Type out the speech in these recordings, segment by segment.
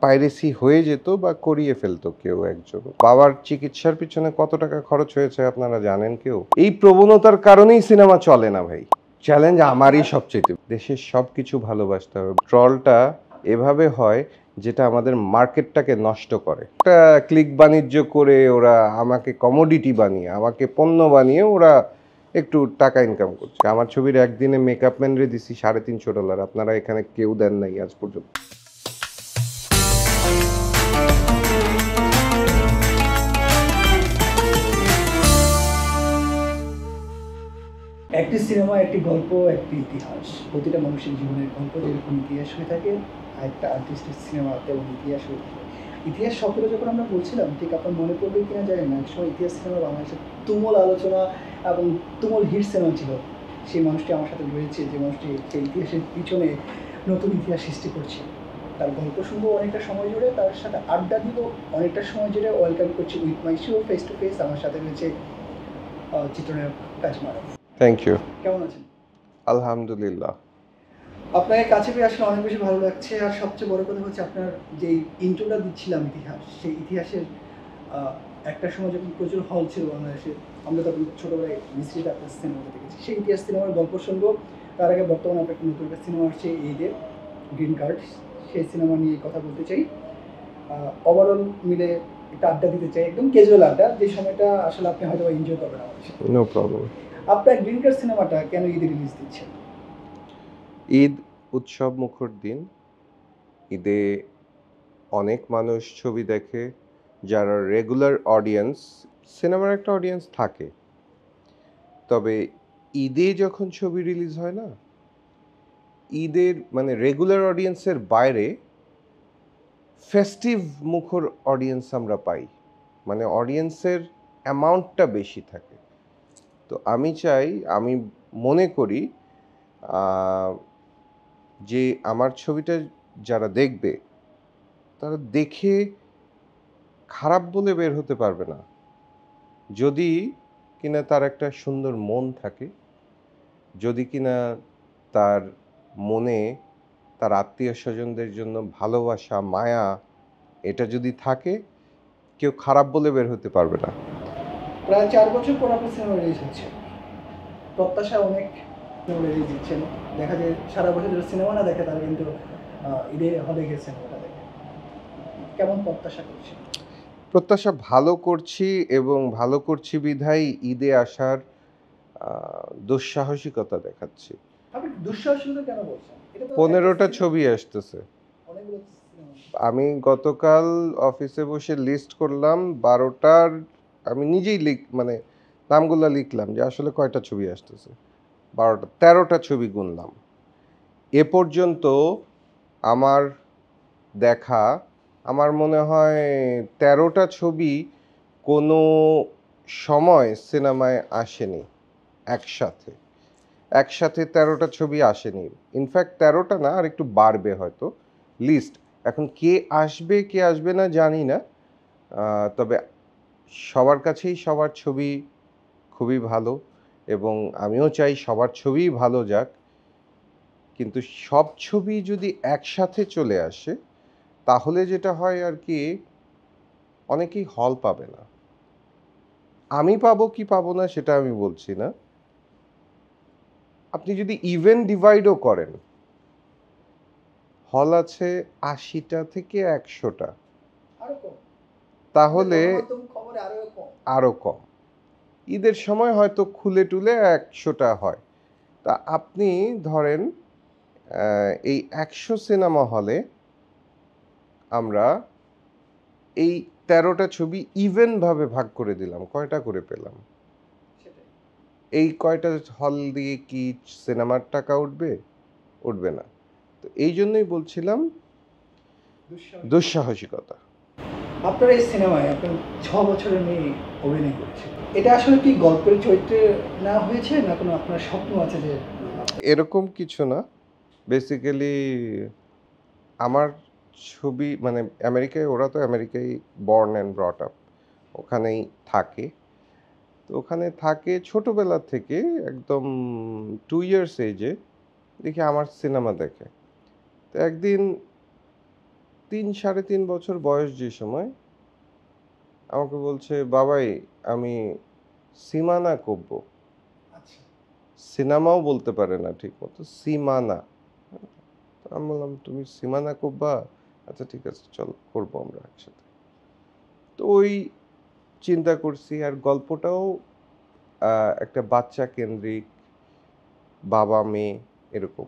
Piracy হয়ে যেত বা করিয়ে ফেলতো কেউ একজন। বাবার চিকিৎসার পিছনে কত টাকা খরচ হয়েছে আপনারা জানেন কেউ? এই প্রবণতার কারণেই সিনেমা চলে না ভাই। চ্যালেঞ্জ আমারই সবচাইতে। দেশের সবকিছু ভালোবাসতে হবে। ট্রলটা এভাবে হয় যেটা আমাদের মার্কেটটাকে নষ্ট করে। একটা ক্লিক বাণিজ্য করে ওরা আমাকে কমোডিটি বানিয়ে, আমাকে পণ্য বানিয়ে ওরা একটু টাকা ইনকাম করছে। আমার ছবির একদিনে মেকআপ ম্যানরে দিছি $350। আপনারা এখানে কেউ দেন নাই আজ পর্যন্ত। একটি সিনেমা, একটি গল্প, একটি ইতিহাস। প্রতিটা মানুষের জীবনের গল্প যেরকম ইতিহাস হয়ে থাকে, আরেকটা আর্টিস্টের সিনেমা তেমন ইতিহাস হয়ে থাকে। ইতিহাস শব্দটা যখন আমরা বলছিলাম, ঠিক আপনার মনে পড়বে কিনা জানি না, একসময় ইতিহাস সিনেমা বাংলাদেশের তুমুল আলোচনা এবং তুমুল হিট সিনেমা ছিল। সেই মানুষটি আমার সাথে রয়েছে, যে মানুষটি সেই ইতিহাসের পিছনে নতুন ইতিহাস সৃষ্টি করছে। তার গল্প শুনবো অনেকটা সময় জুড়ে, তার সাথে আড্ডা দিব অনেকটা সময় জুড়ে। ওয়েলকাম করছি with my show face to face. আমার সাথে রয়েছে চিত্রনায়ক কাজী মারুফ। Thank you. কেমন আছেন? আলহামদুলিল্লাহ। আপনাকে কাছে পেয়ে আসলে অনেক বেশি ভালো লাগছে। আর সবচেয়ে বড় কথা হচ্ছে, আপনার যেই ইন্ট্রোটা দিচ্ছিলাম ইতিহাস, সেই ইতিহাসের একটা সময় যখন প্রচুর হল ছিল বাংলাদেশে, আমরা তখন ছোটোবেলায় মিস্ত্রিতে আপনার সিনেমাটা দেখেছি। সেই ইতিহাস সিনেমার গল্প শুনবো। তার আগে বর্তমানে আপনার নতুন একটা সিনেমা আসছে ঈদে, গ্রিন কার্ড। সেই সিনেমা নিয়ে কথা বলতে চাই। ওভারঅল মিলে একটা আড্ডা দিতে চাই, একদম ক্যাজুয়াল আড্ডা, যে সময়টা আসলে আপনি হয়তো এনজয় করবেন আমাদের সাথে। No problem. আপনার গ্রিন কার্ড সিনেমাটা কেন ঈদে রিলিজ দিচ্ছেন? ঈদ উৎসব মুখর দিন। ঈদে অনেক মানুষ ছবি দেখে। যারা রেগুলার অডিয়েন্স, সিনেমার একটা অডিয়েন্স থাকে, তবে ঈদে যখন ছবি রিলিজ হয় না, ঈদের মানে রেগুলার অডিয়েন্সের বাইরে ফেস্টিভ মুখর অডিয়েন্স আমরা পাই। মানে অডিয়েন্সের অ্যামাউন্টটা বেশি থাকে। তো আমি চাই, আমি মনে করি যে আমার ছবিটা যারা দেখবে, তারা দেখে খারাপ বলে বের হতে পারবে না, যদি কিনা তার একটা সুন্দর মন থাকে, যদি কিনা তার মনে তার আত্মীয় স্বজনদের জন্য ভালোবাসা, মায়া, এটা যদি থাকে, কেউ খারাপ বলে বের হতে পারবে না। প্রায় 4 বছর পর আপনার সিনেমা রিলিজ হচ্ছে। প্রত্যাশা অনেক সিনেমা রিলিজ দিচ্ছেন। দেখা যায় সারা বছর যারা সিনেমা না দেখে, তারা কিন্তু ঈদে হলে গিয়ে সিনেমাটা দেখে। কেমন প্রত্যাশা করছেন? প্রত্যাশা ভালো করছি, এবং ভালো করছি বিধায় ঈদে আসার দুঃসাহসিকতা দেখাচ্ছি। আপনি দুঃসাহসিকতা কেন বলছেন? এটা তো 15টা ছবি আসতেছে। অনেকগুলো সিনেমা। আমি গতকাল অফিসে বসে লিস্ট করলাম 12টার। আমি নিজেই মানে নামগুলো লিখলাম যে আসলে কয়টা ছবি আসতেছে। 12টা, 13টা ছবি গুনলাম। এ পর্যন্ত আমার দেখা, আমার মনে হয় 13টা ছবি কোনো সময় সিনেমায় আসেনি একসাথে। একসাথে 13টা ছবি আসেনি। ইনফ্যাক্ট 13টা না, আর একটু বাড়বে হয়তো লিস্ট। এখন কে আসবে কে আসবে না জানি না। তবে সবার কাছেই সবার ছবি খুবই ভালো, এবং আমিও চাই সবার ছবিই ভালো যাক। কিন্তু সব ছবি যদি একসাথে চলে আসে, তাহলে যেটা হয় আর কি, অনেকেই হল পাবে না। আমি পাবো কি পাবো না সেটা আমি বলছি না। আপনি যদি ইভেন ডিভাইডও করেন, হল আছে 80টা থেকে 100টা, আরো কম। তাহলে গণমাধ্যম খবরে আরো কম। আরও কম। ঈদের সময় হয়তো খুলে টুলে 100টা হয়। তা আপনি ধরেন এই 100 সিনেমা হলে আমরা এই 13টা ছবি ইভেনভাবে ভাগ করে দিলাম, কয়টা করে পেলাম? সেটাই। এই কয়টা হল দিয়ে কি সিনেমার টাকা উঠবে? উঠবে না। তো এই জন্যই বলছিলাম দুঃসাহসিকতা। আপনার এই সিনেমায় আপনার 6 বছরের মেয়ে অভিনয় করেছে। এটা আসলে কি গল্পের চরিত্রে নেওয়া হয়েছে, না কোনো আপনার স্বপ্ন আছে যে? এরকম কিছু না। বেসিক্যালি আমার ছবি মানে আমেরিকায়, ওরা তো আমেরিকায় বর্ন অ্যান্ড ব্রট আপ, ওখানেই থাকে। তো ওখানে থাকে ছোটোবেলা থেকে, একদম 2 ইয়ার্স এজে দেখি আমার সিনেমা দেখে। তো একদিন 3-3.5 বছর বয়স যে সময় আমাকে বলছে, বাবাই আমি সীমানা করব। আচ্ছা। সিনেমাও বলতে পারে না ঠিক মতো, সীমানা। তো আমি বললাম, তুমি সীমানা করবা? আচ্ছা ঠিক আছে, চল করবো আমরা একসাথে। তো ওই চিন্তা করছি, আর গল্পটাও একটা বাচ্চা কেন্দ্রিক, বাবা মেয়ে এরকম।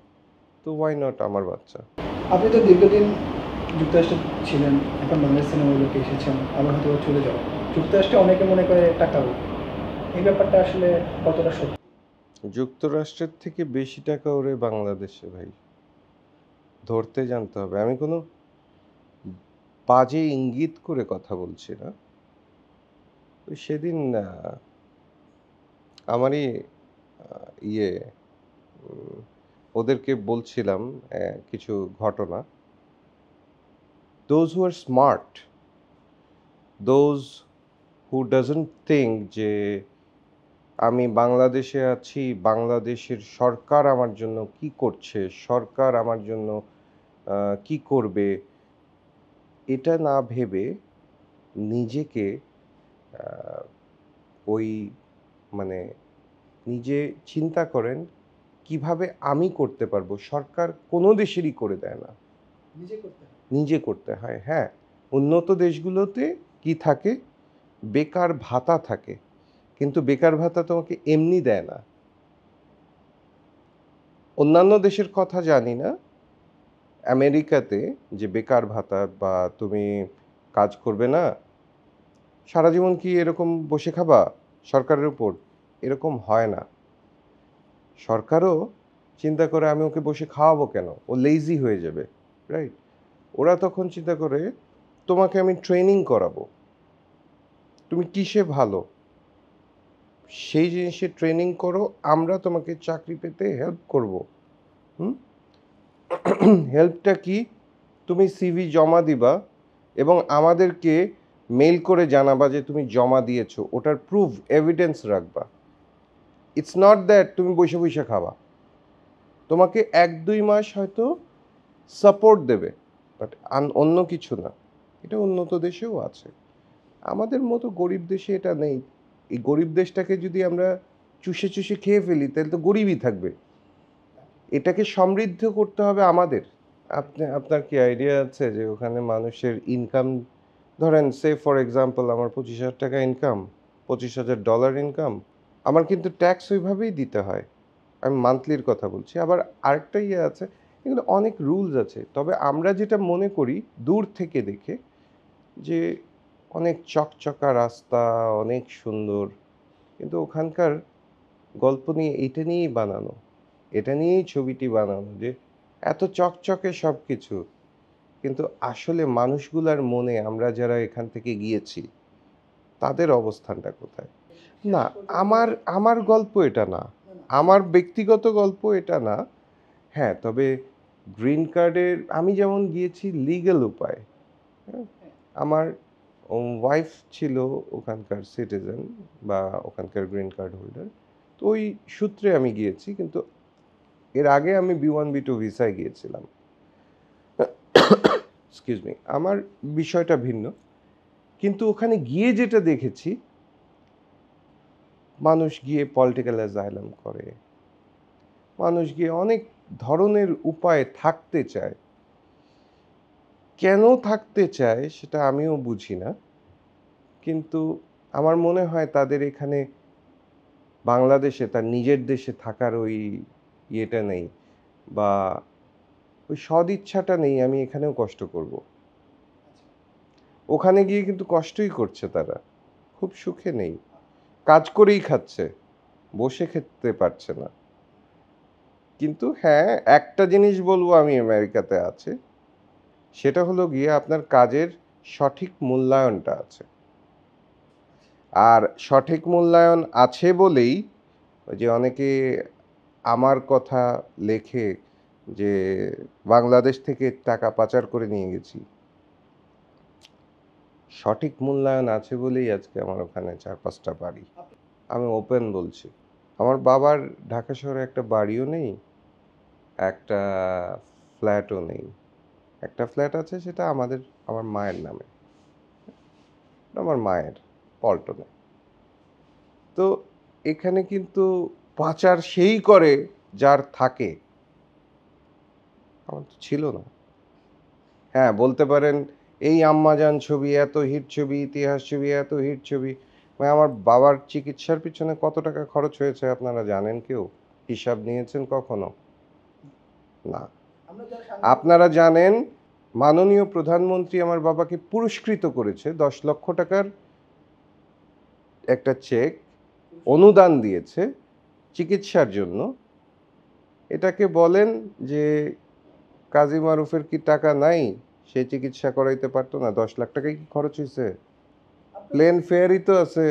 তো ওয়াই নট আমার বাচ্চা। আপনি তো দীর্ঘদিন যুক্তরাষ্ট্রে ছিলেন, এখন বাংলাদেশ সিনেমাগুলোকে এসেছেন, আবার হয়তো চলে যাবেন। যুক্তরাষ্ট্রে অনেকে মনে করে টাকা ওড়ে। এই ব্যাপারটা আসলে কতটা সত্যি? যুক্তরাষ্ট্রের থেকে বেশি টাকা ওরে বাংলাদেশে ভাই, ধরতে জানতে হবে। আমি কোনো বাজে ইঙ্গিত করে কথা বলছি না। ওই সেদিন আমারই ইয়ে ওদেরকে বলছিলাম কিছু ঘটনা। Those who are smart, those who doesn't think যে আমি বাংলাদেশে আছি, বাংলাদেশের সরকার আমার জন্য কি করছে, সরকার আমার জন্য কি করবে, এটা না ভেবে নিজেকে আহ, ওই মানে নিজে চিন্তা করেন কিভাবে আমি করতে পারবো। সরকার কোনো দেশেরই করে দেয় না, নিজে করতে হয়। নিজে করতে হয়। হ্যাঁ, উন্নত দেশগুলোতে কি থাকে, বেকার ভাতা থাকে, কিন্তু বেকার ভাতা তোমাকে এমনি দেয় না। অন্যান্য দেশের কথা জানি না। আমেরিকাতে যে বেকার ভাতা বা তুমি কাজ করবে না, সারা জীবন কি এরকম বসে খাবা সরকারের উপর? এরকম হয় না। সরকারও চিন্তা করে আমি ওকে বসে খাওয়াবো কেন, ও লেজি হয়ে যাবে, রাইট? ওরা তখন চিন্তা করে তোমাকে আমি ট্রেনিং করাবো, তুমি কিসে ভালো সেই জিনিসে ট্রেনিং করো, আমরা তোমাকে চাকরি পেতে হেল্প করব। হুম। হেল্পটা কি? তুমি সিভি জমা দিবা এবং আমাদেরকে মেইল করে জানাবা যে তুমি জমা দিয়েছো, ওটার প্রুফ এভিডেন্স রাখবা। ইটস নট দ্যাট তুমি বসে বসে খাবা। তোমাকে 1-2 মাস হয়তো সাপোর্ট দেবে, বাট অন্য কিছু না। এটা উন্নত দেশেও আছে, আমাদের মতো গরিব দেশে এটা নেই। এই গরিব দেশটাকে যদি আমরা চুষে চুষে খেয়ে ফেলি তাহলে তো গরিবই থাকবে। এটাকে সমৃদ্ধ করতে হবে আমাদের। আপনার কি আইডিয়া আছে যে ওখানে মানুষের ইনকাম, ধরেন সে ফর এক্সাম্পল আমার $25,000 ইনকাম, $25,000 ইনকাম, আমার কিন্তু ট্যাক্স ওইভাবেই দিতে হয়। আমি মান্থলির কথা বলছি। আবার আরেকটা ইয়ে আছে, এগুলো অনেক রুলস আছে, তবে আমরা যেটা মনে করি দূর থেকে দেখে যে অনেক চকচকা রাস্তা, অনেক সুন্দর, কিন্তু ওখানকার গল্প নিয়ে এটা নিয়েই বানানো, এটা নিয়েই ছবিটি বানানো যে এত চকচকে সব কিছু, কিন্তু আসলে মানুষগুলার মনে আমরা যারা এখান থেকে গিয়েছি তাদের অবস্থানটা কোথায়? না, আমার আমার গল্প এটা না, আমার ব্যক্তিগত গল্প এটা না। হ্যাঁ, তবে গ্রিন কার্ডের আমি যেমন গিয়েছি লিগ্যাল উপায়। হ্যাঁ, আমার ওয়াইফ ছিল ওখানকার সিটিজেন বা ওখানকার গ্রিন কার্ড হোল্ডার। তো ওই সূত্রে আমি গিয়েছি, কিন্তু এর আগে আমি B1 B2 ভিসায় গিয়েছিলাম। এক্সকিউজ মি, আমার বিষয়টা ভিন্ন। কিন্তু ওখানে গিয়ে যেটা দেখেছি, মানুষ গিয়ে পলিটিক্যাল অ্যাজাইলাম করে, মানুষ গিয়ে অনেক ধরনের উপায়ে থাকতে চায়। কেন থাকতে চায় সেটা আমিও বুঝি না, কিন্তু আমার মনে হয় তাদের এখানে বাংলাদেশে তার নিজের দেশে থাকার ওই ইয়েটা নেই, বা ওই সদিচ্ছাটা নেই আমি এখানেও কষ্ট করব। ওখানে গিয়ে কিন্তু কষ্টই করছে তারা, খুব সুখে নেই, কাজ করেই খাচ্ছে, বসে খেতে পারছে না। কিন্তু হ্যাঁ, একটা জিনিস বলবো আমি আমেরিকাতে আছে, সেটা হলো গিয়ে আপনার কাজের সঠিক মূল্যায়নটা আছে। আর সঠিক মূল্যায়ন আছে বলেই ওই যে অনেকে আমার কথা লেখে যে বাংলাদেশ থেকে টাকা পাচার করে নিয়ে গেছি। সঠিক মূল্যায়ন আছে বলেই আজকে আমার ওখানে 4-5টা বাড়ি। আমি ওপেন বলছি, আমার বাবার ঢাকা শহরে একটা বাড়িও নেই, একটা ফ্ল্যাটও নেই। একটা ফ্ল্যাট আছে, সেটা আমার মায়ের নামে, আমার মায়ের পল্টনে। তো এখানে কিন্তু পাচার সেই করে যার থাকে, আমার তো ছিল না। হ্যাঁ, বলতে পারেন এই আম্মাজান ছবি, এত হিট ছবি, ইতিহাস ছবি, এত হিট ছবি, মানে আমার বাবার চিকিৎসার পিছনে কত টাকা খরচ হয়েছে আপনারা জানেন কেউ? হিসাব নিয়েছেন কখনো? না। আমরা যারা সাংবাদিক আপনারা জানেন মাননীয় প্রধানমন্ত্রী আমার বাবাকে পুরস্কৃত করেছে, 10 লক্ষ টাকার একটা চেক অনুদান দিয়েছে চিকিৎসার জন্য। এটাকে বলেন যে কাজী মারুফের কি টাকা নাই, সে চিকিৎসা করাইতে পারতো না? 10 লাখ টাকাই কি খরচ হয়েছে? প্লেন ফেয়ারই তো আছে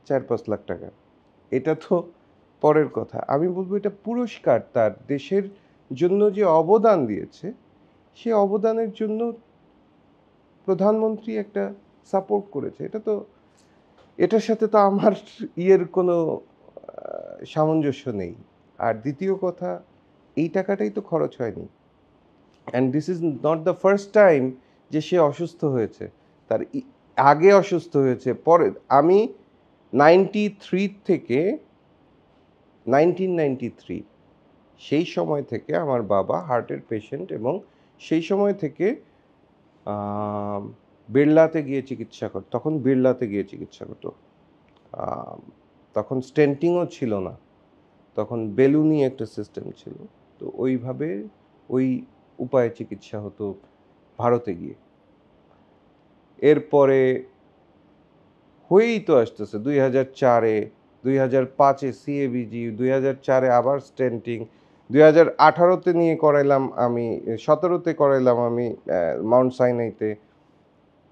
4-5 লাখ টাকা। এটা তো পরের কথা। আমি বলবো এটা পুরস্কার, তার দেশের জন্য যে অবদান দিয়েছে, সে অবদানের জন্য প্রধানমন্ত্রী একটা সাপোর্ট করেছে। এটার সাথে তো আমার কোনো সামঞ্জস্য নেই। আর দ্বিতীয় কথা, এই টাকাটাই তো খরচ হয়নি। And this is not the first time যে সে অসুস্থ হয়েছে। তার আগে অসুস্থ হয়েছে, পরে। আমি 93 থেকে 1993 সেই সময় থেকে আমার বাবা হার্টের পেশেন্ট, এবং সেই সময় থেকে বিড়লাতে গিয়ে চিকিৎসা করত। তখন বিড়লাতে গিয়ে চিকিৎসা করতো। তখন স্টেন্টিংও ছিল না, তখন বেলুনি একটা সিস্টেম ছিল। তো ওইভাবে ওই উপায়ে চিকিৎসা হতো ভারতে গিয়ে। এরপরে হয়েই তো আসতেছে 2004-এ, 2005-এ সিএবিজি, 2004-এ আবার স্টেন্টিং, 2018-তে নিয়ে করাইলাম আমি, 2017-তে করাইলাম আমি মাউন্ট সাইনাইতে।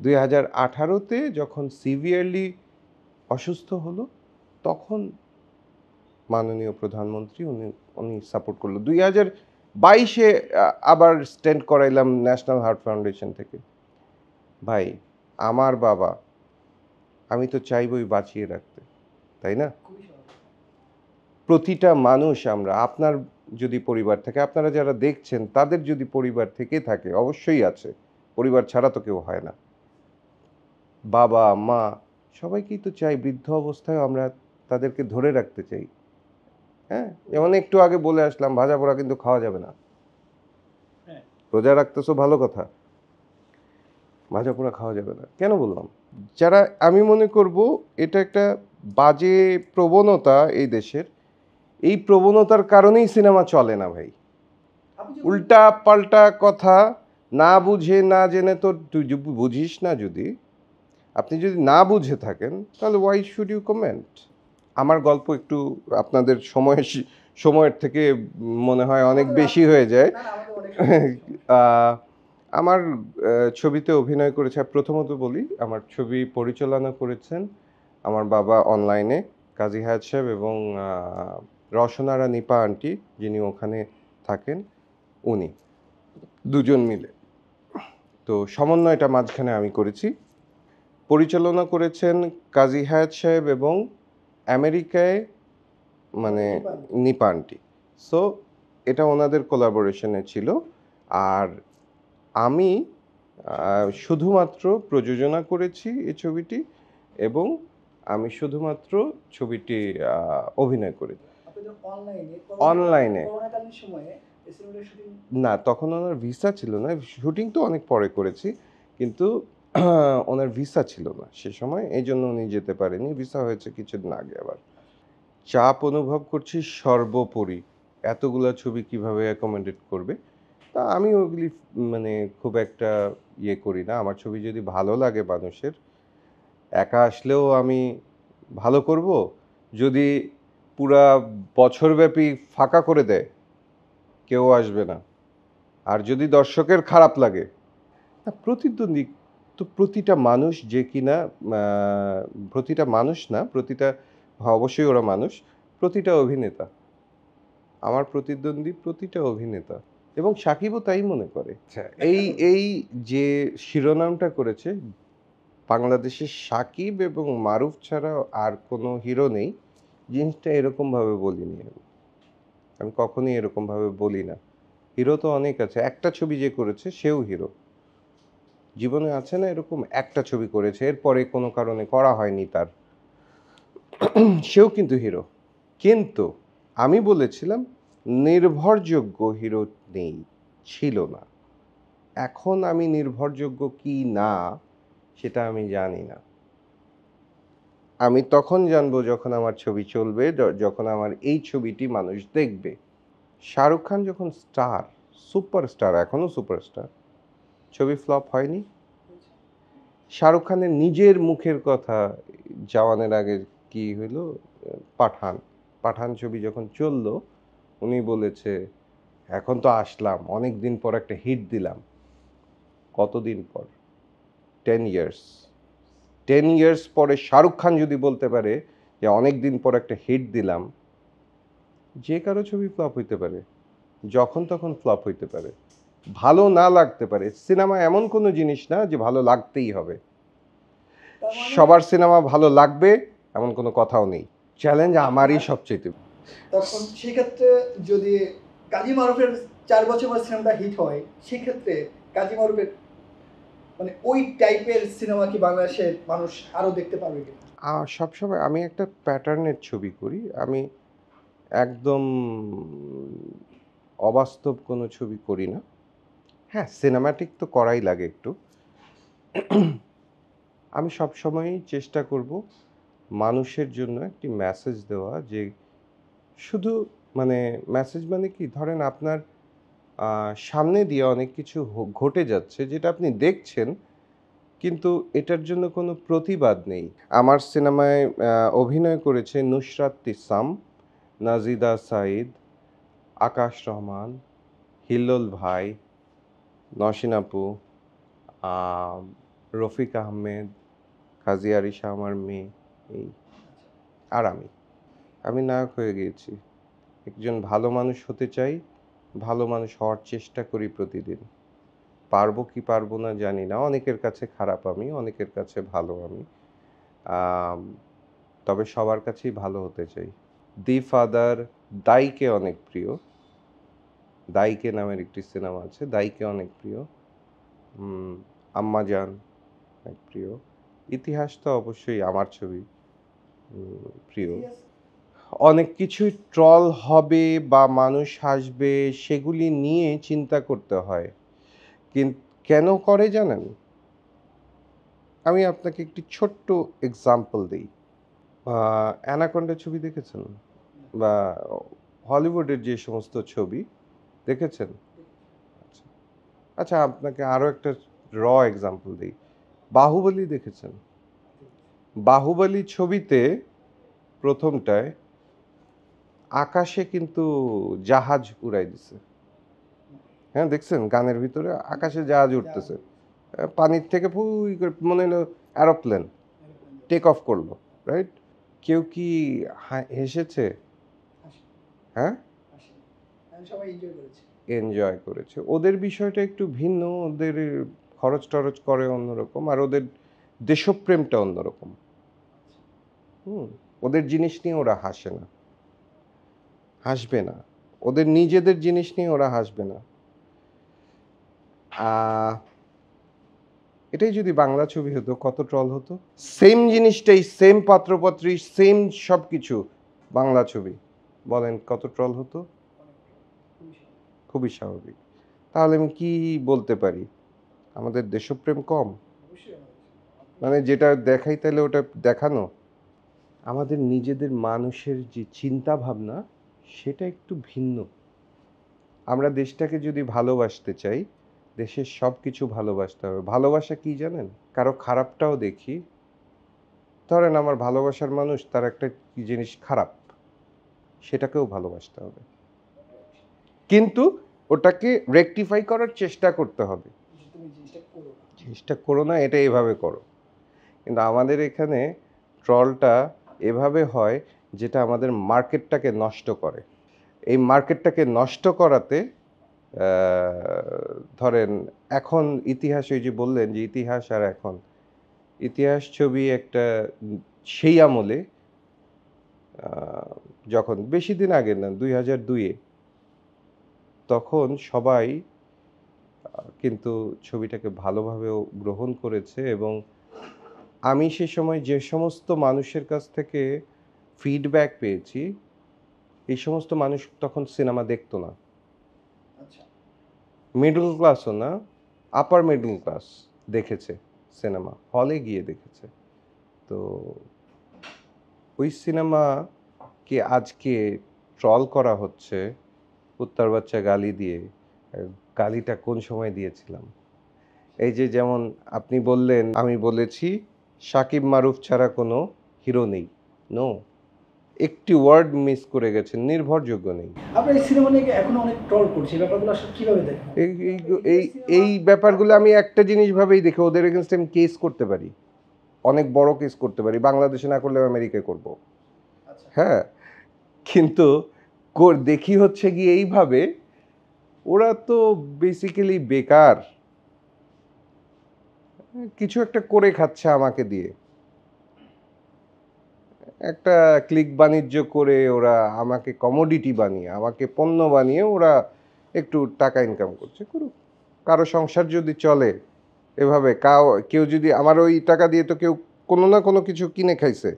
2018-তে যখন সিভিয়ারলি অসুস্থ হলো, তখন মাননীয় প্রধানমন্ত্রী উনি সাপোর্ট করলো। 2022-এ আবার স্টেন্ট করাইলাম ন্যাশনাল হার্ট ফাউন্ডেশন থেকে। ভাই, আমার বাবা, আমি তো চাইবই বাঁচিয়ে রাখতে, তাই না? প্রতিটা মানুষ, আপনার যদি পরিবার থাকে, আপনারা যারা দেখছেন তাদের যদি পরিবার থেকে থাকে, অবশ্যই আছে, পরিবার ছাড়া তো কেউ হয় না। বাবা মা সবাইকেই তো চাই বৃদ্ধ অবস্থায় আমরা তাদেরকে ধরে রাখতে চাই। হ্যাঁ, যেমন একটু আগে বলে আসলাম, ভাজা পোড়া কিন্তু খাওয়া যাবে না। রোজা রাখতেছো ভালো কথা, ভাজা পোড়া খাওয়া যাবে না কেন বললাম? যারা, আমি মনে করব এটা একটা বাজে প্রবণতা এই দেশের। এই প্রবণতার কারণেই সিনেমা চলে না ভাই। উল্টা পাল্টা কথা না বুঝে না জেনে, তো তুই বুঝিস না, আপনি যদি না বুঝে থাকেন, তাহলে ওয়াই শুড ইউ কমেন্ট? আমার গল্প একটু আপনাদের সময়ের থেকে মনে হয় অনেক বেশি হয়ে যায়। আমার ছবিতে অভিনয় করেছে, প্রথমত বলি, আমার ছবি পরিচালনা করেছেন আমার বাবা অনলাইনে, কাজী হায়াত সাহেব, এবং রসনারা নিপা আন্টি, যিনি ওখানে থাকেন, উনি দুজন মিলে। তো সমন্বয়টা মাঝখানে আমি করেছি। পরিচালনা করেছেন কাজী হায়াত সাহেব এবং আমেরিকায় মানে নিপা আন্টি। সো এটা ওনাদের কোলাবোরেশনে ছিল। আর আমি শুধুমাত্র প্রযোজনা করেছি এই ছবিটি, এবং আমি শুধুমাত্র ছবিটি অভিনয় করেছি অনলাইনে। না, তখন ওনার ভিসা ছিল না, শুটিং তো অনেক পরে করেছি, কিন্তু ওনার ভিসা ছিল না সে সময়, এই জন্য উনি যেতে পারেনি। ভিসা হয়েছে কিছুদিন আগে। আবার চাপ অনুভব করছি সর্বোপরি, এতগুলা ছবি কিভাবে অ্যাকোমোডেট করবে। তা আমি ওগুলি মানে খুব একটা করি না। আমার ছবি যদি ভালো লাগে মানুষের, একা আসলেও আমি ভালো করব। যদি পুরা বছরব্যাপী ফাঁকা করে দেয়, কেউ আসবে না। আর যদি দর্শকের খারাপ লাগে, প্রতিদ্বন্দ্বী তো প্রতিটা মানুষ, যে কিনা প্রতিটা মানুষ না, অবশ্যই ওরা মানুষ, প্রতিটা অভিনেতা আমার প্রতিদ্বন্দ্বী, প্রতিটা অভিনেতা, এবং সাকিবও তাই মনে করে। এই যে শিরোনামটা করেছে, বাংলাদেশে সাকিব এবং মারুফ ছাড়া আর কোনো হিরো নেই, জিনিসটা এরকমভাবে বলিনি আমি কখনোই এরকমভাবে বলি না। হিরো তো অনেক আছে, একটা ছবি যে করেছে সেও হিরো। জীবনে আছে না এরকম একটা ছবি করেছে, এরপরে কোনো কারণে করা হয়নি তার, সেও কিন্তু হিরো। কিন্তু আমি বলেছিলাম নির্ভরযোগ্য হিরো নেই, ছিল না। এখন আমি নির্ভরযোগ্য কি না সেটা আমি জানি না। আমি তখন জানবো যখন আমার ছবি চলবে, যখন আমার এই ছবিটি মানুষ দেখবে। শাহরুখ খান যখন স্টার, সুপারস্টার, এখনো সুপারস্টার, ছবি ফ্লপ হয়নি। শাহরুখ খানের নিজের মুখের কথা, জওয়ানের আগে কি হইলো, পাঠান, পাঠান ছবি যখন চললো উনি বলেছে এখন তো আসলাম, অনেক দিন পর একটা হিট দিলাম। কতদিন পর? 10 ইয়ার্স। 10 ইয়ার্স পরে শাহরুখ খান যদি বলতে পারে যে অনেক দিন পর একটা হিট দিলাম, যে কারো ছবি ফ্লপ হইতে পারে, যখন তখন ফ্লপ হইতে পারে, ভালো না লাগতে পারে। সিনেমা এমন কোনো জিনিস না যে ভালো লাগতেই হবে, তার মানে সবার সিনেমা ভালো লাগবে এমন কোনো কথাও নেই। চ্যালেঞ্জ আমারই সবচেয়ে। তখন সেক্ষেত্রে যদি কাজী মারুফের 4 বছর পর সিনেমাটা হিট হয়, সেক্ষেত্রে কাজী মারুফের মানে ওই টাইপের সিনেমা কি বাংলাদেশের মানুষ আরো দেখতে পারবে কিনা? সবসময় আমি একটা প্যাটার্নের ছবি করি, আমি একদম অবাস্তব কোনো ছবি করি না। হ্যাঁ, সিনেম্যাটিক তো করাই লাগে একটু। আমি সবসময়ই চেষ্টা করব মানুষের জন্য একটি মেসেজ দেওয়া, যে শুধু মানে মেসেজ মানে কি, ধরেন আপনার সামনে দিয়ে অনেক কিছু ঘটে যাচ্ছে যেটা আপনি দেখছেন, কিন্তু এটার জন্য কোনো প্রতিবাদ নেই। আমার সিনেমায় অভিনয় করেছে নুসরাত ইসলাম, নাজিদা সাঈদ, আকাশ রহমান, হিল্লোল ভাই, নসীন আপু, আম, রফিক আহমেদ, কাজী আরিশা আমার মেয়ে, এই আর আমি নায়ক হয়ে গিয়েছি। একজন ভালো মানুষ হতে চাই, ভালো মানুষ হওয়ার চেষ্টা করি প্রতিদিন। পারবো কি পারবো না জানি না, অনেকের কাছে খারাপ আমি, অনেকের কাছে ভালো আমি, আম, তবে সবার কাছেই ভালো হতে চাই। দি ফাদার, দাইকে অনেক প্রিয়, দাইকে নামের একটি সিনেমা আছে, দাইকে অনেক প্রিয়। আম্মাজান অনেক প্রিয়। ইতিহাস তো অবশ্যই আমার ছবি, প্রিয়। অনেক কিছুই ট্রল হবে বা মানুষ হাসবে, সেগুলি নিয়ে চিন্তা করতে হয়। কিন্তু কেন করে জানেন? আমি আপনাকে একটি ছোট্ট এক্সাম্পল দিই। অ্যানাকোন্ডা ছবি দেখেছেন? বা হলিউডের যে সমস্ত ছবি দেখেছেন? আচ্ছা, আচ্ছা, আপনাকে আরও একটা এক্সাম্পল দিই। বাহুবলী দেখেছেন? বাহুবলী ছবিতে প্রথমটায় আকাশে কিন্তু জাহাজ উড়াই দিছে। হ্যাঁ, দেখছেন? গানের ভিতরে আকাশে জাহাজ উঠতেছে, পানির থেকে ফুই করে মনে হলো অ্যারোপ্লেন টেক অফ করলো, রাইট? কেউ কি হেসেছে? হ্যাঁ, সবাই এনজয় করেছে। এনজয় করেছে। ওদের বিষয়টা একটু ভিন্ন, ওদের খরচ টরচ করে অন্যরকম, আর ওদের দেশপ্রেমটা অন্যরকম। ওদের জিনিস নিয়ে ওরা হাসে না, হাসবে না, ওদের নিজেদের জিনিস নিয়ে ওরা হাসবে না। এটাই যদি বাংলা ছবি হতো কত ট্রল হতো। সেম জিনিসটাই, সেম পাত্রপাত্রী, সেম সব কিছু, বাংলা ছবি, বলেন কত ট্রল হতো। খুবই স্বাভাবিক। তাহলে আমি কি বলতে পারি? আমাদের দেশপ্রেম কম? মানে যেটা দেখাই তাহলে ওটা দেখানো। আমাদের নিজেদের মানুষের যে চিন্তা ভাবনা সেটা একটু ভিন্ন। আমরা দেশটাকে যদি ভালোবাসতে চাই, দেশের সব কিছু ভালোবাসতে হবে। ভালোবাসা কি জানেন? কারো খারাপটাও দেখি। ধরেন আমার ভালোবাসার মানুষ, তার একটা কি জিনিস খারাপ, সেটাকেও ভালোবাসতে হবে, কিন্তু ওটাকে রেকটিফাই করার চেষ্টা করতে হবে। জিনিসটা করো না, এটা এভাবে করো। কিন্তু আমাদের এখানে ট্রলটা এভাবে হয় যেটা আমাদের মার্কেটটাকে নষ্ট করে। এই মার্কেটটাকে নষ্ট করাতে ধরেন এখন ইতিহাস, ওই যে বললেন যে ইতিহাস আর এখন, ইতিহাস ছবি একটা সেই আমলে, যখন বেশি দিন আগে না, 2002-এ তখন সবাই কিন্তু ছবিটাকে ভালোভাবেও গ্রহণ করেছে এবং আমি সে সময় যে সমস্ত মানুষের কাছ থেকে ফিডব্যাক পেয়েছি, এই সমস্ত মানুষ তখন সিনেমা দেখতো না। আচ্ছা। মিডল ক্লাসও না, আপার মিডল ক্লাস দেখেছে সিনেমা, হলে গিয়ে দেখেছে। তো ওই সিনেমাকে আজকে ট্রল করা হচ্ছে কুত্তার বাচ্চা গালি দিয়ে। গালিটা কোন সময় দিয়েছিলাম? এই যে যেমন আপনি বললেন, আমি বলেছি শাকিব মারুফ ছাড়া কোনো হিরো নেই। নো, একটি ওয়ার্ড মিস করে গেছেন, নির্ভরযোগ্য নেই। আপনার এই সিনেমা নিয়ে এখনো অনেক ট্রল করছে, এই ব্যাপারগুলো আসলে কিভাবে দেখেন? এই এই এই এই ব্যাপারগুলো আমি একটা জিনিস ভাবেই দেখি, ওদের এগেনস্ট আমি কেস করতে পারি, অনেক বড় কেস করতে পারি, বাংলাদেশে না করলেও আমেরিকায় করব। আচ্ছা। হ্যাঁ, কিন্তু দেখি হচ্ছে গিয়ে এইভাবে, ওরা তো বেসিক্যালি বেকার, কিছু একটা করে খাচ্ছে আমাকে দিয়ে, একটা ক্লিক বাণিজ্য করে ওরা আমাকে কমোডিটি বানিয়ে, আমাকে পণ্য বানিয়ে ওরা একটু টাকা ইনকাম করছে, করুক। কারো সংসার যদি চলে এভাবে, কেউ যদি আমার ওই টাকা দিয়ে তো কেউ কোনো না কোনো কিছু কিনে খাইছে,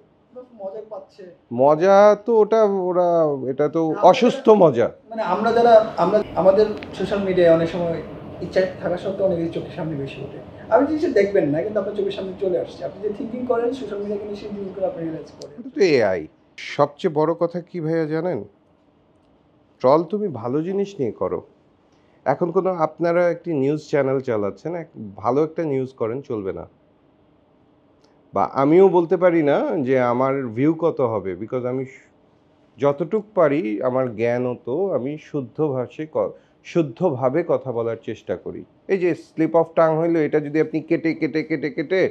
মজা পাচ্ছে। মজা তো ওটা ওরা, এটা তো অসুস্থ মজা। মানে আমরা আমাদের সোশ্যাল মিডিয়ায় অনেক সময় ইচ্ছা থাকা সত্ত্বেও অনেকের চোখের সামনে বেশি ওঠে। আপনি জিনিসটা দেখবেন না, কিন্তু আপনার চোখের সামনে চলে আসছে। আপনি যে থিঙ্কিং করেন সোশ্যাল মিডিয়া কিনে সেই জিনিসগুলো আপনি রিয়েলাইজ করেন। এটা তো এআই। সবচেয়ে বড় কথা কি ভাইয়া জানেন? ট্রল তুমি ভালো জিনিস নিয়ে করো। এখন কোনো আপনারা একটি নিউজ চ্যানেল চালাচ্ছেন, ভালো একটা নিউজ করেন, চলবে না। বা আমিও বলতে পারি না যে আমার ভিউ কত হবে, বিকজ আমি যতটুক পারি আমার জ্ঞান তো আমি শুদ্ধভাবে কথা বলার চেষ্টা করি। এই যে স্লিপ অফ টাং হইলো, এটা যদি আপনি কেটে কেটে কেটে কেটে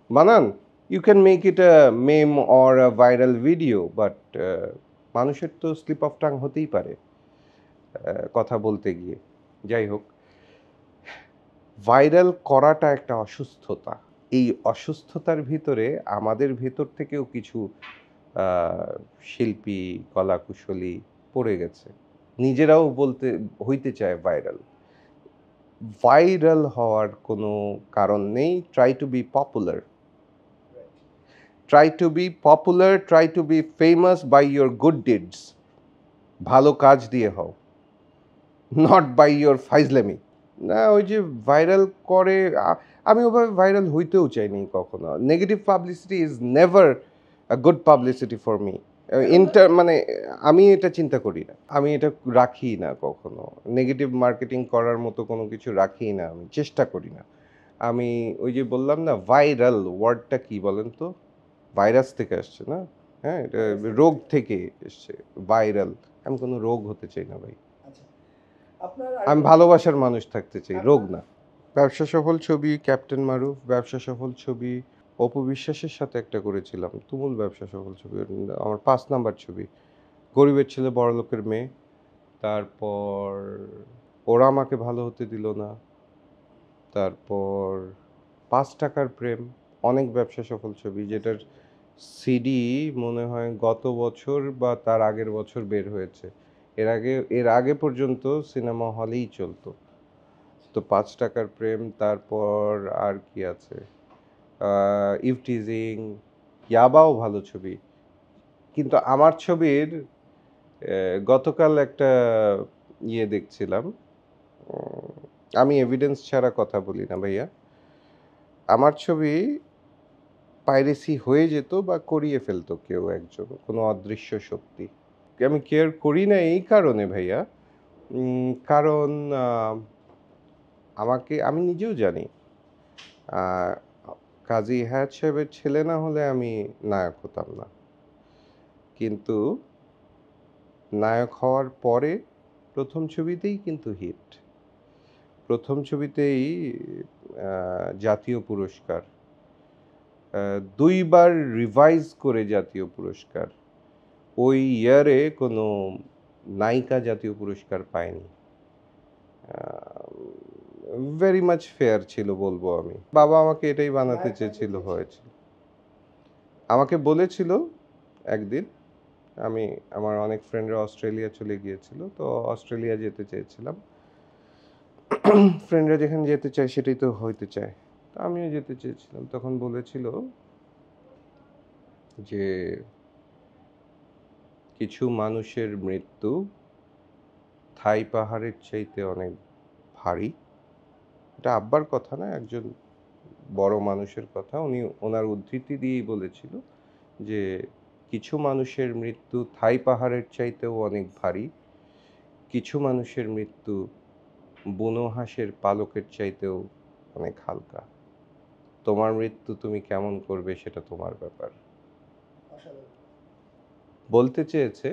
বানান, you can make it a meme or a viral video, but মানুষের তো স্লিপ অফ টাং হতেই পারে কথা বলতে গিয়ে। যাই হোক, ভাইরাল করাটা একটা অসুস্থতা। এই অসুস্থতার ভিতরে আমাদের ভেতর থেকেও কিছু শিল্পী, কলাকুশলী পড়ে গেছে, নিজেরাও হইতে চায় ভাইরাল। ভাইরাল হওয়ার কোনো কারণ নেই। Try to be popular, try to be popular, try to be famous by your good deeds. ভালো কাজ দিয়ে হও, নট বাই ইয়োর ফাইজলামি। না, ওই যে ভাইরাল করে, আমি ওভাবে ভাইরাল হইতেও চাইনি কখনো। Negative publicity is never a good publicity for me. মানে আমি এটা চিন্তা করি না, আমি এটা রাখি না কখনো। নেগেটিভ মার্কেটিং করার মতো কোনো কিছু রাখি না, আমি চেষ্টা করি না। আমি ওই যে বললাম না, ভাইরাল ওয়ার্ডটা কি বলেন তো? ভাইরাস থেকে আসছে না? হ্যাঁ, এটা রোগ থেকে এসছে, ভাইরাল। আমি কোনো রোগ হতে চাই না ভাই। আচ্ছা। আপনার আমি ভালোবাসার মানুষ থাকতে চাই, রোগ না। ব্যবসা সফল ছবি ক্যাপ্টেন মারুফ, ব্যবসা সফল ছবি অপু বিশ্বাসের সাথে একটা করেছিলাম, তুমুল ব্যবসা সফল ছবি, আমার 5 নাম্বার ছবি। গরিবের ছেলে বড়লোকের মেয়ে, তারপর ওরা আমাকে ভালো হতে দিল না, তারপর 5 টাকার প্রেম, অনেক ব্যবসা সফল ছবি, যেটার সিডি মনে হয় গত বছর বা তার আগের বছর বের হয়েছে। এর আগে পর্যন্ত সিনেমা হলেই চলতো। তো 5 টাকার প্রেম, তারপর আর কি আছে, ইভটিজিং, ইয়াবাও ভালো ছবি। কিন্তু আমার ছবির গতকাল একটা দেখছিলাম, আমি এভিডেন্স ছাড়া কথা বলি না ভাইয়া। আমার ছবি পাইরেসি হয়ে যেত বা করিয়ে ফেলতো কেউ একজন, কোনো অদৃশ্য শক্তি। আমি কেয়ার করি না এই কারণে ভাইয়া, কারণ আমি নিজেও জানি কাজী হায়াৎ সাহেবের ছেলে না হলে আমি নায়ক হতাম না। কিন্তু নায়ক হওয়ার পরে প্রথম ছবিতেই কিন্তু হিট, প্রথম ছবিতেই জাতীয় পুরস্কার, 2বার রিভাইজ করে জাতীয় পুরস্কার। ওই ইয়ারে কোনো নায়িকা জাতীয় পুরস্কার পায়নি। ভেরি মাচ ফেয়ার ছিল বলবো আমি। বাবা আমাকে এটাই বানাতে চেয়েছিল, হয়েছে। আমাকে বলেছিল একদিন আমি আমার অনেক ফ্রেন্ডরা অস্ট্রেলিয়া চলে গিয়েছিল, তো অস্ট্রেলিয়া যেতে চেয়েছিলাম। ফ্রেন্ডরা যেখানে যেতে চায় সেটাই তো হইতে চায়, তো আমিও যেতে চেয়েছিলাম। তখন বলেছিল যে কিছু মানুষের মৃত্যু থাই পাহাড়ের চাইতে অনেক ভারী। এটা আব্বার কথা না, একজন বড় মানুষের কথা। উনি ওনার উদ্ধৃতি দিয়েই বলেছিল যে কিছু মানুষের মৃত্যু থাই পাহাড়ের চাইতেও অনেক ভারী, কিছু মানুষের মৃত্যু বুনো হাঁসের পালকের চাইতেও অনেক হালকা। তোমার মৃত্যু তুমি কেমন করবে সেটা তোমার ব্যাপার। অসাধারণ। বলতে চেয়েছে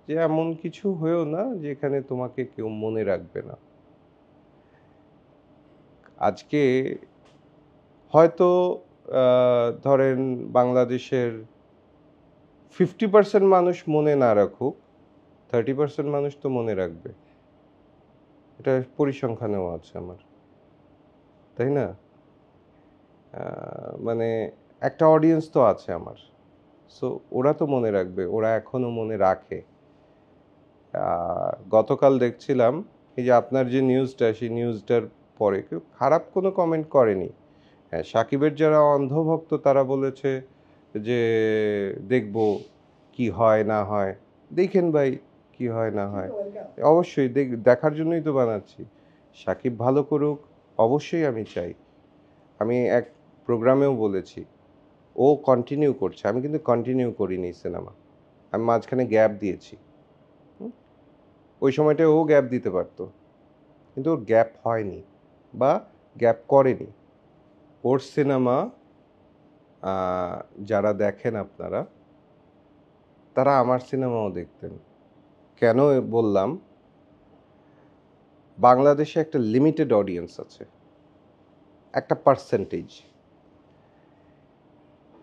যে এমন কিছু হয়েও না যেখানে তোমাকে কেউ মনে রাখবে না। আজকে হয়তো ধরেন বাংলাদেশের 50% মানুষ মনে না রাখুক, 30% মানুষ তো মনে রাখবে। এটা পরিসংখ্যানেও আছে আমার, তাই না? মানে একটা অডিয়েন্স তো আছে আমার, সো ওরা তো মনে রাখবে, ওরা এখনো মনে রাখে। গতকাল দেখছিলাম এই যে আপনার যে নিউজটা, সেই নিউজটার পরে কেউ খারাপ কোনো কমেন্ট করেনি। হ্যাঁ, সাকিবের যারা অন্ধভক্ত তারা বলেছে যে দেখবো কি হয় না হয়। দেখেন ভাই, কি হয় না হয়। ওয়েলকাম। অবশ্যই দেখার জন্যই তো বানাচ্ছি। সাকিব ভালো করুক, অবশ্যই আমি চাই। আমি এক প্রোগ্রামেও বলেছি, ও কন্টিনিউ করছে, আমি কিন্তু কন্টিনিউ করিনি সিনেমা। আমি মাঝখানে গ্যাপ দিয়েছি। হুম? ওই সময়টায় ও গ্যাপ দিতে পারতো, কিন্তু ওর গ্যাপ হয়নি বা গ্যাপ করেনি। ওর সিনেমা যারা দেখেন আপনারা, তারা আমার সিনেমাও দেখতেন। কেন বললাম? বাংলাদেশে একটা লিমিটেড অডিয়েন্স আছে, একটা পার্সেন্টেজ।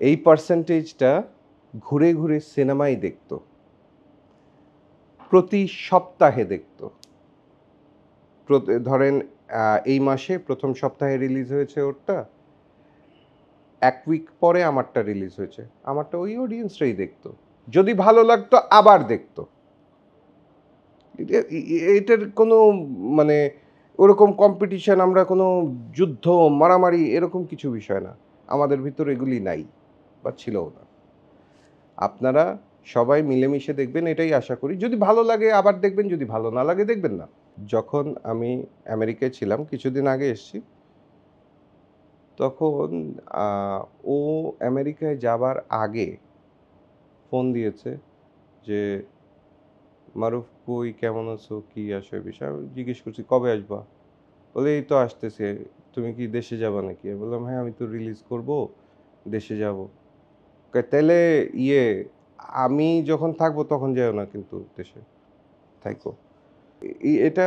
এই পার্সেন্টেজটা ঘুরে ঘুরে সিনেমাই দেখতো, প্রতি সপ্তাহে দেখতো। ধরেন এই মাসে প্রথম সপ্তাহে রিলিজ হয়েছে ওরটা, এক উইক পরে আমারটা রিলিজ হয়েছে, আমারটা ওই অডিয়েন্সটাই দেখতো। যদি ভালো লাগতো আবার দেখতো। এটার কোনো মানে ওরকম কম্পিটিশন, আমরা কোনো যুদ্ধ মারামারি এরকম কিছু বিষয় না, আমাদের ভিতর এগুলি নাই বা ছিলও না। আপনারা সবাই মিলেমিশে দেখবেন, এটাই আশা করি। যদি ভালো লাগে আবার দেখবেন, যদি ভালো না লাগে দেখবেন না। যখন আমি আমেরিকায় ছিলাম, কিছুদিন আগে এসেছি, তখন ও আমেরিকায় যাবার আগে ফোন দিয়েছে যে মারুফ কই, কেমন আছো, কি আসে বিষয়। আমি জিজ্ঞেস করছি কবে আসবা, বলে এই তো আসতেছে, তুমি কি দেশে যাবা নাকি? আমি বললাম হ্যাঁ, আমি তো রিলিজ করব, দেশে যাব। তাহলে ইয়ে আমি যখন থাকবো তখন যাও না কিন্তু দেশে, থাইকো। এটা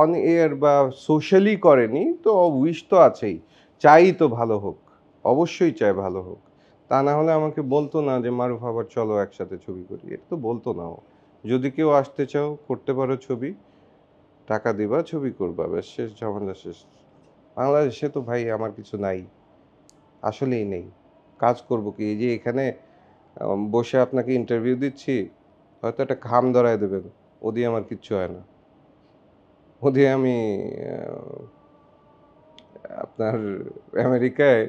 অন এয়ার বা সোশ্যালি করেনি তো, উইশ তো আছেই, চাই তো ভালো হোক, অবশ্যই চাই ভালো হোক। তা না হলে আমাকে বলতো না যে মারুফ আবার চলো একসাথে ছবি করি, এটা তো বলতো না ও। যদি কেউ আসতে চাও করতে পারো ছবি, টাকা দিবা, ছবি করবা, ব্যাস, শেষ, ঝামেলা শেষ। বাংলাদেশে তো ভাই আমার কিছু নাই, আসলেই নেই। কাজ করব কি? এই যে এখানে বসে আপনাকে ইন্টারভিউ দিচ্ছি, হয়তো একটা খাম ধরায় দেবেন, ও দিয়ে আমার কিচ্ছু হয় না। ও দিয়ে আমি আপনার আমেরিকায়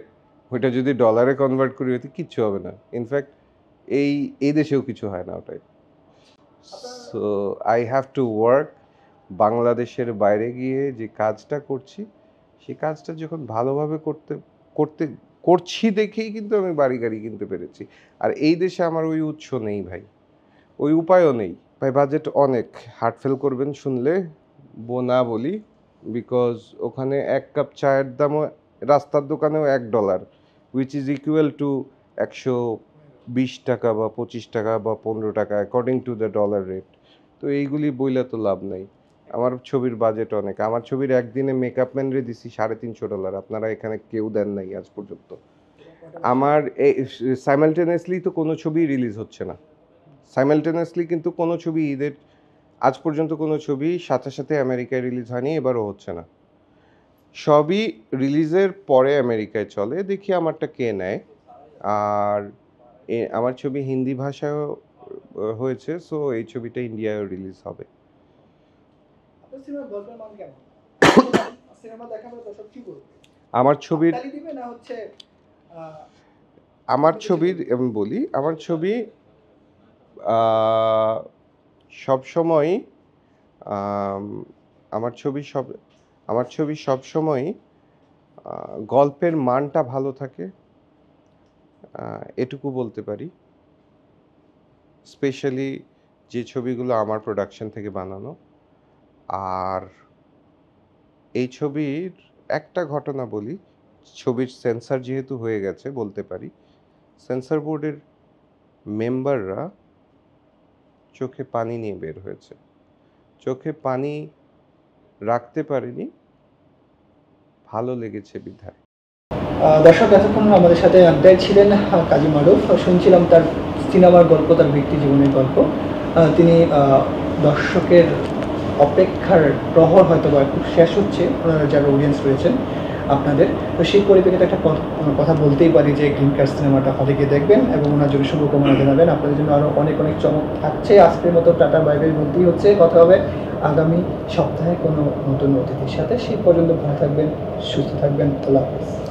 ওইটা যদি ডলারে কনভার্ট করি ওতে কিচ্ছু হবে না। ইনফ্যাক্ট এই এই দেশেও কিছু হয় না ওটাই। So I have to work. বাংলাদেশের বাইরে গিয়ে যে কাজটা করছি, সেই কাজটা যখন ভালোভাবে করতে করছি দেখেই কিন্তু আমি বাড়ি গাড়ি কিনতে পেরেছি। আর এই দেশে আমার ওই উৎস নেই ভাই, ওই উপায়ও নেই ভাই। বাজেট অনেক, হার্ট ফেল করবেন শুনলে না বলি, বিকজ ওখানে এক কাপ চায়ের দামও রাস্তার দোকানেও $1, উইচ ইজ ইকুয়াল টু 120 টাকা বা 25 টাকা বা 15 টাকা according to the dollar rate. তো এইগুলি বইলে তো লাভ নাই। আমার ছবির বাজেট অনেক, আমার ছবির একদিনে মেকআপ ম্যানরে দিছি $350, আপনারা এখানে কেউ দেন নাই আজ পর্যন্ত। আমার এই সাইমালটেনিয়াসলি তো কোনো ছবি রিলিজ হচ্ছে না, সাইমালটেনিয়াসলি কিন্তু কোনো ছবি ঈদের আজ পর্যন্ত কোনো ছবি সাথে সাথে আমেরিকায় রিলিজ হয়নি, এবারও হচ্ছে না। সবই রিলিজের পরে আমেরিকায় চলে, দেখি আমারটা কে নেয়। আর আমার ছবি হিন্দি ভাষায়ও হয়েছে, সো এই ছবিটা ইন্ডিয়ায় রিলিজ হবে। আপনার সিনেমার গল্পের মান কেমন? সিনেমা দেখার পর দর্শক কি বলবে? আমার ছবির হাততালি দিবে না হচ্ছে আহ, আমার অন্য কিছু ছবির বলবে? আমি বলি, আমার ছবি সবসময়ই আম, আমার ছবি সব আমার ছবি সবসময়ই গল্পের মানটা ভালো থাকে, এটুকু বলতে পারি। স্পেশালি যে ছবিগুলো আমার প্রোডাকশন থেকে বানানো। আর এই ছবির একটা ঘটনা বলি, ছবির সেন্সর যেহেতু হয়ে গেছে বলতে পারি, সেন্সর বোর্ডের মেম্বাররা চোখে পানি নিয়ে বের হয়েছে, চোখে পানি রাখতে পারেনি, ভালো লেগেছে বিধায়। দর্শক এতক্ষণ আমাদের সাথে আড্ডায় ছিলেন কাজী মারুফ। শুনছিলাম তার সিনেমার গল্প, তার ব্যক্তি জীবনের গল্প। তিনি দর্শকের অপেক্ষার প্রহর হয়তো বা খুব শেষ হচ্ছে, যারা অডিয়েন্স রয়েছেন আপনাদের, তো সেই পরিপ্রেক্ষিতে একটা কথা বলতেই পারি যে গ্রিন কার্ড সিনেমাটা হলে গিয়ে দেখবেন এবং ওনার জন্য শুভকামনা জানাবেন। আপনাদের জন্য আরও অনেক অনেক চমক থাকছে। আজকের মতো টাটা বাই বাই বলতেই হচ্ছে, কথা হবে আগামী সপ্তাহে কোনো নতুন অতিথির সাথে। সেই পর্যন্ত ভালো থাকবেন, সুস্থ থাকবেন, আল্লাহ হাফেজ।